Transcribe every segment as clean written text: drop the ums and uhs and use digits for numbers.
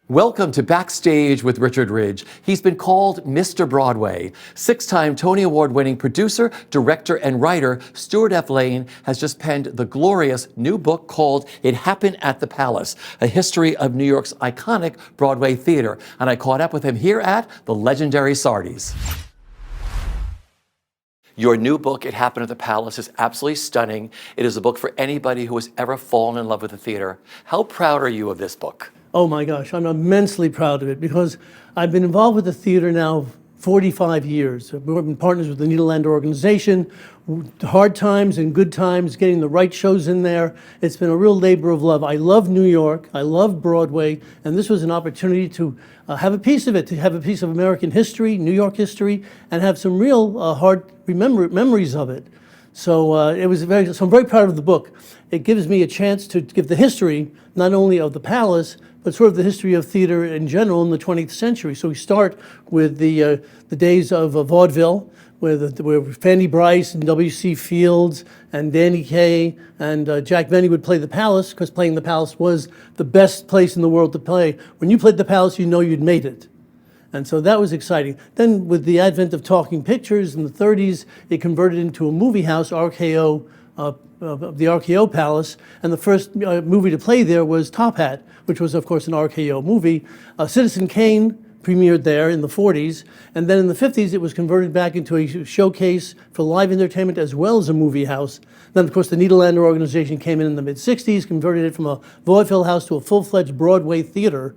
Welcome to Backstage with Richard Ridge. He's been called Mr. Broadway. Six-time Tony Award-winning producer, director, and writer Stewart F. Lane has just penned the glorious new book called It Happened at the Palace, a history of New York's iconic Broadway theater. And I caught up with him here at the legendary Sardi's. Your new book, It Happened at the Palace, is absolutely stunning. It is a book for anybody who has ever fallen in love with the theater. How proud are you of this book? Oh my gosh, I'm immensely proud of it because I've been involved with the theater now 45 years. We've been partners with the Nederlander organization, hard times and good times, getting the right shows in there. It's been a real labor of love. I love New York, I love Broadway, and this was an opportunity to have a piece of it, to have a piece of American history, New York history, and have some real hard memories of it. So so I'm very proud of the book. It gives me a chance to give the history, not only of the Palace, but sort of the history of theater in general in the 20th century. So we start with the days of vaudeville, where Fanny Brice and W.C. Fields and Danny Kaye and Jack Benny would play the Palace, because playing the Palace was the best place in the world to play. When you played the Palace, you know you'd made it. And so that was exciting. Then with the advent of talking pictures in the 30s, it converted into a movie house, RKO, the RKO Palace, and the first movie to play there was Top Hat, which was, of course, an RKO movie. Citizen Kane premiered there in the 40s, and then in the 50s, it was converted back into a showcase for live entertainment as well as a movie house. Then, of course, the Nederlander organization came in the mid-60s, converted it from a vaudeville house to a full-fledged Broadway theater,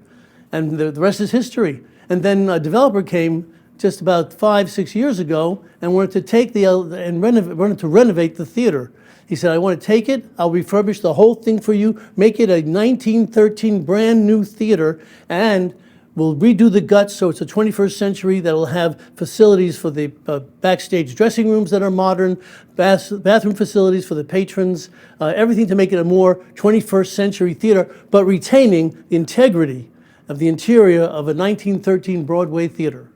and the rest is history. And then a developer came just about 5-6 years ago and wanted to take wanted to renovate the theater. He said, I want to take it, I'll refurbish the whole thing for you, make it a 1913 brand new theater, and we'll redo the guts so it's a 21st century that will have facilities for the backstage dressing rooms that are modern, bathroom facilities for the patrons, everything to make it a more 21st century theater, but retaining the integrity of the interior of a 1913 Broadway theater.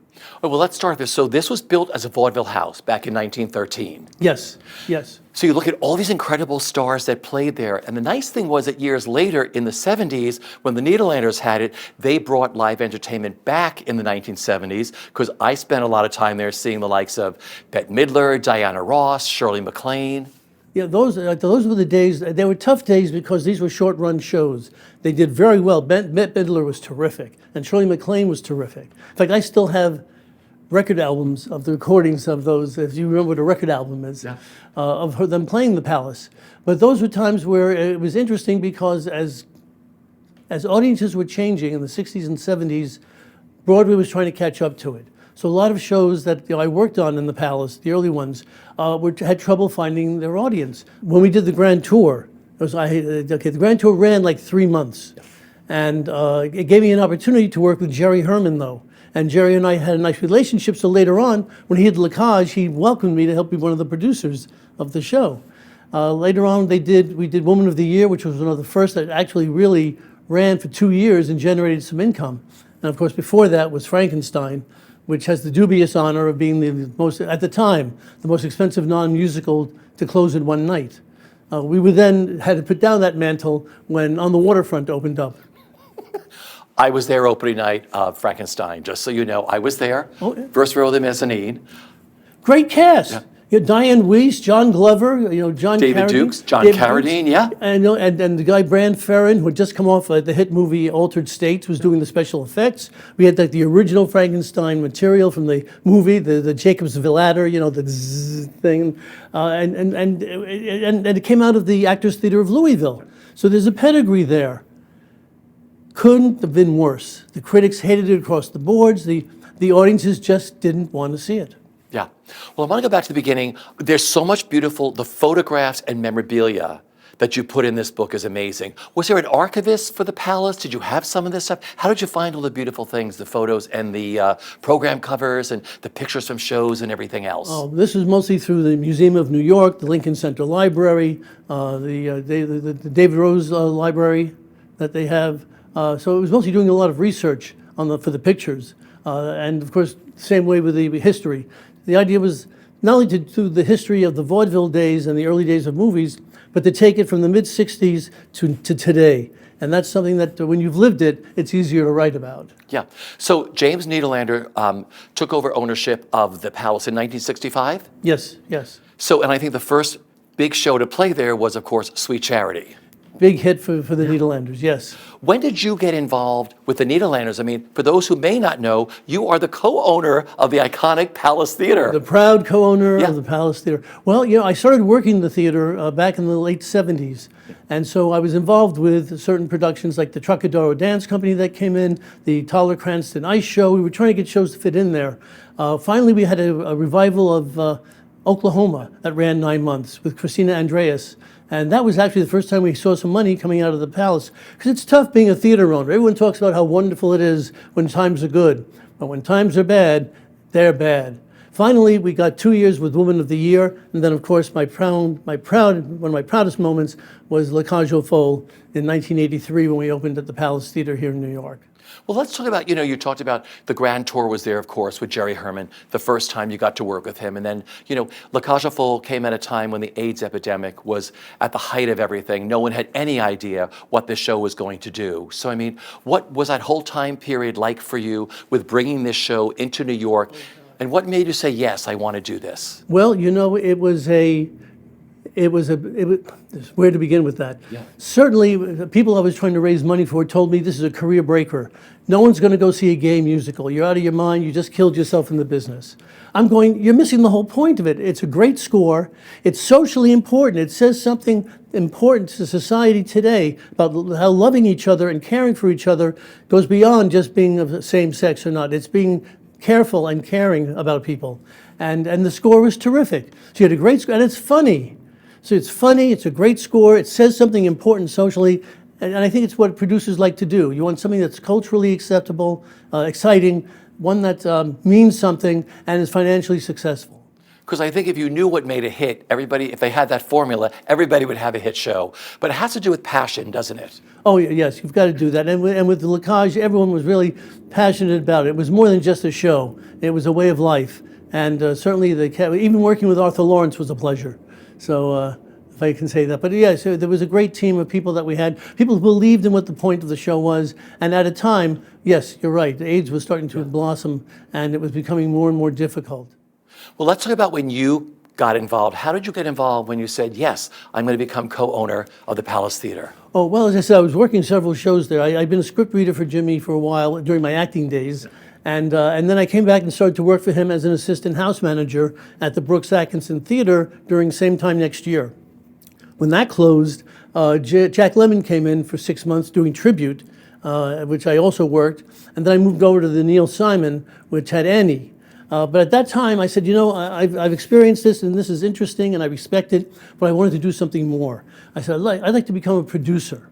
Oh, well, let's start this. So this was built as a vaudeville house back in 1913. Yes, yes. So you look at all these incredible stars that played there. And the nice thing was that years later, in the 70s, when the Nederlanders had it, they brought live entertainment back in the 1970s, because I spent a lot of time there seeing the likes of Bette Midler, Diana Ross, Shirley MacLaine. Yeah, those were the days. They were tough days because these were short-run shows. They did very well. Bette Midler was terrific, and Shirley MacLaine was terrific. In fact, I still have record albums of the recordings of those, if you remember what a record album is, yeah, of them playing the Palace. But those were times where it was interesting because as audiences were changing in the 60s and 70s, Broadway was trying to catch up to it. So a lot of shows that I worked on in the Palace, the early ones, had trouble finding their audience. When we did the Grand Tour, the Grand Tour ran like 3 months. And it gave me an opportunity to work with Jerry Herman, though. And Jerry and I had a nice relationship, so later on, when he had Lacage, he welcomed me to help be one of the producers of the show. Later on, we did Woman of the Year, which was one of the first that actually really ran for 2 years and generated some income. And of course, before that was Frankenstein, which has the dubious honor of being the most, at the time, the most expensive non-musical to close in one night. We would then had to put down that mantle when On the Waterfront opened up. I was there opening night of Frankenstein, just so you know. I was there, oh, yeah. First row of the mezzanine. Great cast. Yeah. You know, Diane Weiss, John Glover, John David Carradine. Dukes, John Carradine, yeah. And the guy Brand Ferrin, who had just come off the hit movie Altered States, was doing the special effects. We had the original Frankenstein material from the movie, the Jacobsville ladder, the zzz thing, and it came out of the Actors Theater of Louisville. So there's a pedigree there. Couldn't have been worse. The critics hated it across the boards. The audiences just didn't want to see it. Yeah. Well, I want to go back to the beginning. There's so much beautiful, the photographs and memorabilia that you put in this book is amazing. Was there an archivist for the Palace? Did you have some of this stuff? How did you find all the beautiful things, the photos and the program covers and the pictures from shows and everything else? Oh, this was mostly through the Museum of New York, the Lincoln Center Library, the David Rose Library that they have. So it was mostly doing a lot of research for the pictures. And of course, same way with the history. The idea was not only to the history of the vaudeville days and the early days of movies, but to take it from the mid-'60s to today. And that's something that when you've lived it, it's easier to write about. Yeah. So James Nederlander took over ownership of the Palace in 1965? Yes, yes. So, and I think the first big show to play there was, of course, Sweet Charity. Big hit for the Nederlanders, yes. When did you get involved with the Nederlanders? I mean, for those who may not know, you are the co-owner of the iconic Palace Theater. The proud co-owner Yeah. of the Palace Theater. Well, I started working the theater back in the late 70s. And so I was involved with certain productions like the Trocadero Dance Company that came in, the Tyler Cranston Ice Show. We were trying to get shows to fit in there. Finally, we had a revival of Oklahoma that ran 9 months with Christina Andreas. And that was actually the first time we saw some money coming out of the Palace. Because it's tough being a theater owner. Everyone talks about how wonderful it is when times are good. But when times are bad, they're bad. Finally, we got 2 years with Woman of the Year. And then, of course, one of my proudest moments was La Cage aux Folles in 1983 when we opened at the Palace Theater here in New York. Well, let's talk about, you talked about the grand tour was there, of course, with Jerry Herman, the first time you got to work with him. And then, La Cage aux Folles came at a time when the AIDS epidemic was at the height of everything. No one had any idea what this show was going to do. So, I mean, what was that whole time period like for you with bringing this show into New York? And what made you say, yes, I want to do this? Well, it was where to begin with that. Yeah. Certainly, the people I was trying to raise money for told me this is a career breaker. No one's going to go see a gay musical. You're out of your mind. You just killed yourself in the business. I'm going, you're missing the whole point of it. It's a great score. It's socially important. It says something important to society today about how loving each other and caring for each other goes beyond just being of the same sex or not. It's being careful and caring about people. And the score was terrific. So you had a great score, and it's funny. So it's funny, it's a great score, it says something important socially, and I think it's what producers like to do. You want something that's culturally acceptable, exciting, one that means something and is financially successful. Because I think if you knew what made a hit, everybody, if they had that formula, everybody would have a hit show. But it has to do with passion, doesn't it? Oh, yes, you've got to do that. And with the La Cage, everyone was really passionate about it. It was more than just a show. It was a way of life. And certainly, even working with Arthur Lawrence was a pleasure. So, if I can say that. But yeah, so there was a great team of people that we had, people who believed in what the point of the show was. And at a time, yes, you're right, AIDS was starting to blossom and it was becoming more and more difficult. Well, let's talk about when you got involved. How did you get involved when you said, yes, I'm going to become co-owner of the Palace Theater? Oh, well, as I said, I was working several shows there. I'd been a script reader for Jimmy for a while during my acting days. And then I came back and started to work for him as an assistant house manager at the Brooks Atkinson Theater during the same time next year. When that closed, Jack Lemmon came in for 6 months doing tribute, which I also worked. And then I moved over to the Neil Simon, which had Annie. But at that time, I said, I've experienced this, and this is interesting, and I respect it, but I wanted to do something more. I said, I'd like to become a producer.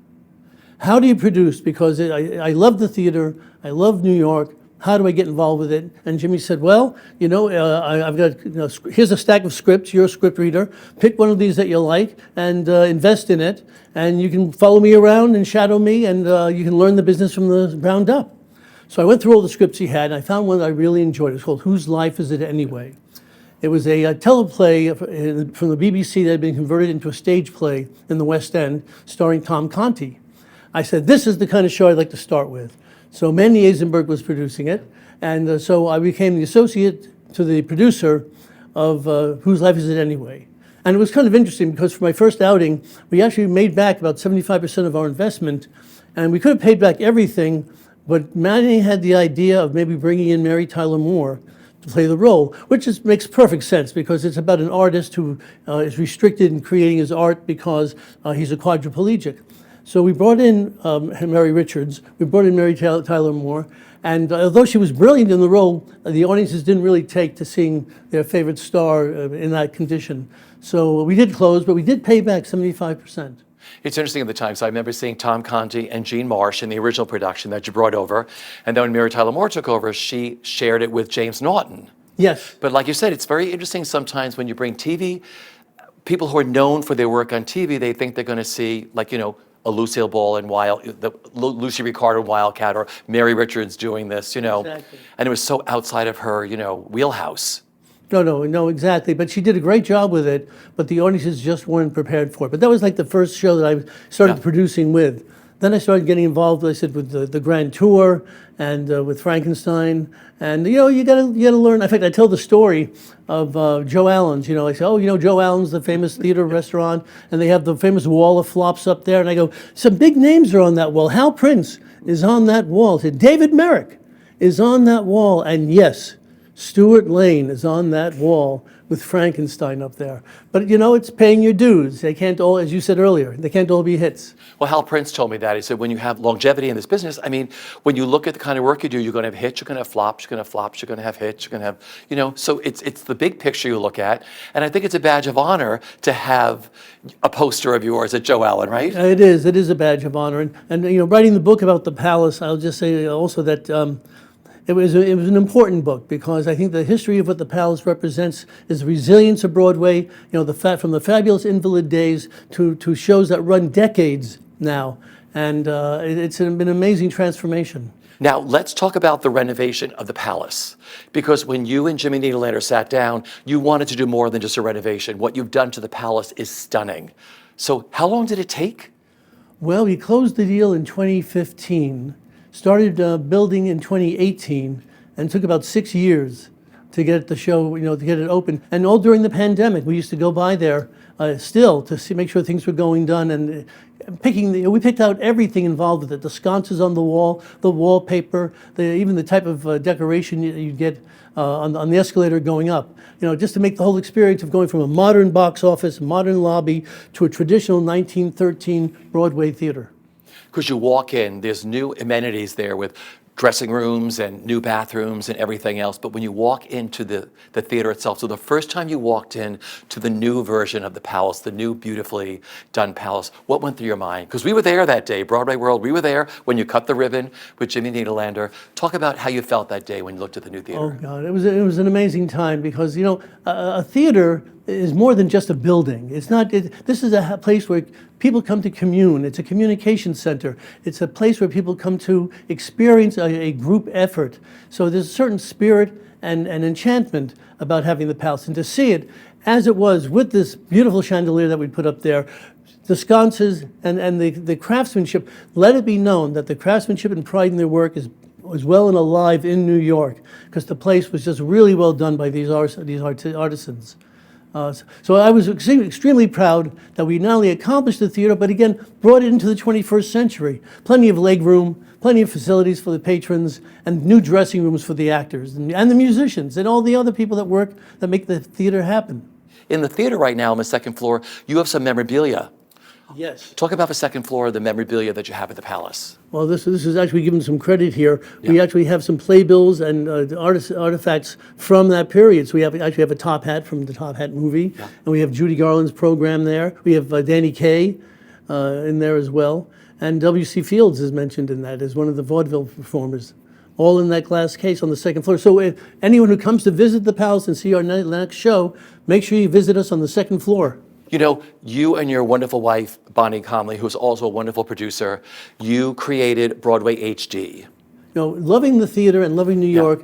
How do you produce? Because I love the theater, I love New York. How do I get involved with it? And Jimmy said, well, I've got, here's a stack of scripts. You're a script reader. Pick one of these that you like and invest in it. And you can follow me around and shadow me, and you can learn the business from the ground up. So I went through all the scripts he had, and I found one that I really enjoyed. It was called Whose Life Is It Anyway? It was a teleplay from the BBC that had been converted into a stage play in the West End, starring Tom Conti. I said, this is the kind of show I'd like to start with. So Manny Eisenberg was producing it, and so I became the associate to the producer of Whose Life Is It Anyway? And it was kind of interesting because for my first outing, we actually made back about 75% of our investment, and we could have paid back everything, but Manny had the idea of maybe bringing in Mary Tyler Moore to play the role, which makes perfect sense because it's about an artist who is restricted in creating his art because he's a quadriplegic. So we brought in Mary Richards, we brought in Mary Tyler Moore, and although she was brilliant in the role, the audiences didn't really take to seeing their favorite star in that condition. So we did close, but we did pay back 75%. It's interesting at the time, so I remember seeing Tom Conti and Jean Marsh in the original production that you brought over, and then when Mary Tyler Moore took over, she shared it with James Naughton. Yes. But like you said, it's very interesting sometimes when you bring TV, people who are known for their work on TV, they think they're going to see, like, a Lucille Ball and Lucy Ricardo Wildcat, or Mary Richards doing this, Exactly. And it was so outside of her, wheelhouse. No, exactly. But she did a great job with it, but the audiences just weren't prepared for it. But that was like the first show that I started producing with. Then I started getting involved, like I said, with the Grand Tour and with Frankenstein. And, you gotta learn. In fact, I tell the story of Joe Allen's. I say, Joe Allen's, the famous theater restaurant, and they have the famous wall of flops up there. And I go, some big names are on that wall. Hal Prince is on that wall. I said, David Merrick is on that wall. And yes, Stewart Lane is on that wall with Frankenstein up there. But it's paying your dues. They can't all, as you said earlier, they can't all be hits. Well, Hal Prince told me that. He said, when you have longevity in this business, when you look at the kind of work you do, you're going to have hits, you're going to have flops, you're going to have flops, you're going to have hits, you're going to have, so it's the big picture you look at. And I think it's a badge of honor to have a poster of yours at Joe Allen, right? It is a badge of honor. And writing the book about the Palace, I'll just say also that it was an important book because I think the history of what the Palace represents is the resilience of Broadway. From the fabulous Invalid days to shows that run decades now, and it's been an amazing transformation. Now, let's talk about the renovation of the Palace, because when you and Jimmy Nederlander sat down, you wanted to do more than just a renovation. What you've done to the Palace is stunning. So how long did it take? Well, we closed the deal in 2015. Started building in 2018, and it took about 6 years to get the show, to get it open. And all during the pandemic, we used to go by there still to make sure things were going done. And we picked out everything involved with it: the sconces on the wall, the wallpaper, even the type of decoration you'd get on the escalator going up. Just to make the whole experience of going from a modern box office, modern lobby, to a traditional 1913 Broadway theater. Because you walk in, there's new amenities there with dressing rooms and new bathrooms and everything else. But when you walk into the theater itself, so the first time you walked in to the new version of the Palace, the new beautifully done Palace, what went through your mind? Because we were there that day, BroadwayWorld, we were there when you cut the ribbon with Jimmy Nederlander. Talk about how you felt that day when you looked at the new theater. Oh God, it was an amazing time because, a theater is more than just a building. It's not. This is a place where people come to commune. It's a communication center. It's a place where people come to experience a group effort. So there's a certain spirit and enchantment about having the Palace, and to see it as it was with this beautiful chandelier that we put up there, the sconces and the craftsmanship. Let it be known that the craftsmanship and pride in their work was well and alive in New York, because the place was just really well done by these artisans. So I was extremely proud that we not only accomplished the theater, but again, brought it into the 21st century. Plenty of leg room, plenty of facilities for the patrons, and new dressing rooms for the actors and the musicians and all the other people that make the theater happen. In the theater right now on the second floor, you have some memorabilia. Yes. Talk about the second floor, the memorabilia that you have at the Palace. Well, this is actually given some credit here. Yeah. We actually have some playbills and artifacts from that period. So we actually have a top hat from the Top Hat movie, and we have Judy Garland's program there. We have Danny Kaye in there as well, and W.C. Fields is mentioned in that as one of the vaudeville performers, all in that glass case on the second floor. So if anyone who comes to visit the Palace and see our next show, make sure you visit us on the second floor. You and your wonderful wife, Bonnie Conley, who's also a wonderful producer, you created Broadway HD. Loving the theater and loving New York,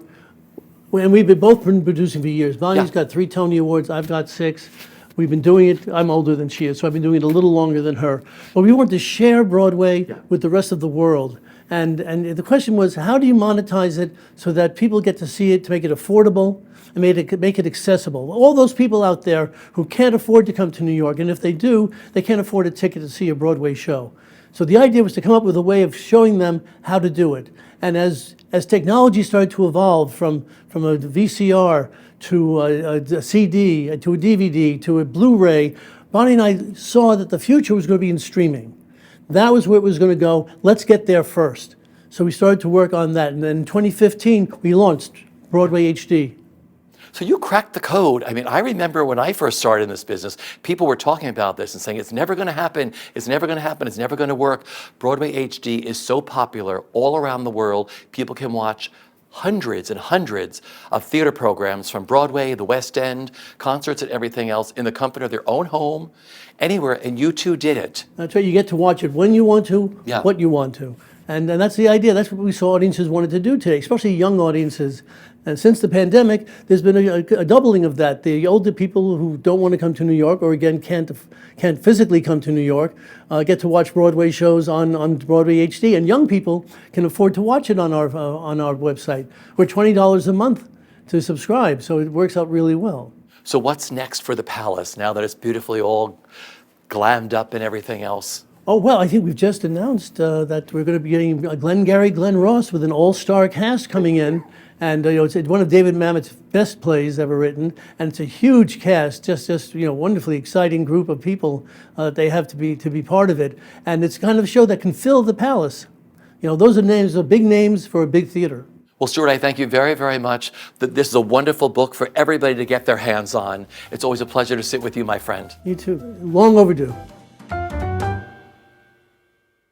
and we've both been producing for years. Bonnie's got 3 Tony Awards, I've got 6. We've been doing it, I'm older than she is, so I've been doing it a little longer than her. But we wanted to share Broadway with the rest of the world. And the question was, how do you monetize it so that people get to see it, to make it affordable, and make it accessible? All those people out there who can't afford to come to New York, and if they do, they can't afford a ticket to see a Broadway show. So the idea was to come up with a way of showing them how to do it. And as technology started to evolve from a VCR to a CD, to a DVD, to a Blu-ray, Bonnie and I saw that the future was going to be in streaming. That was where it was going to go. Let's get there first. So we started to work on that. And then in 2015, we launched Broadway HD. So you cracked the code. I remember when I first started in this business, people were talking about this and saying, it's never going to happen, it's never going to happen, it's never going to work. Broadway HD is so popular all around the world. People can watch hundreds and hundreds of theater programs from Broadway, the West End, concerts and everything else in the comfort of their own home, anywhere, and you two did it. That's right, you get to watch it when you want to, what you want to. And that's the idea. That's what we saw audiences wanted to do today, especially young audiences. And since the pandemic, there's been a doubling of that. The older people who don't want to come to New York, or again can't physically come to New York, get to watch Broadway shows on Broadway HD, and young people can afford to watch it on our website. We're $20 a month to subscribe, so it works out really well. So what's next for the Palace now that it's beautifully all glammed up and everything else? Oh, well, I think we've just announced that we're going to be getting Glenn Ross with an all-star cast coming in. And it's one of David Mamet's best plays ever written, and it's a huge cast, just wonderfully exciting group of people that they have to be part of it, and it's kind of a show that can fill the Palace. Those are big names for a big theater. Well, Stewart, I thank you very, very much. This is a wonderful book for everybody to get their hands on. It's always a pleasure to sit with you, my friend. You too. Long overdue.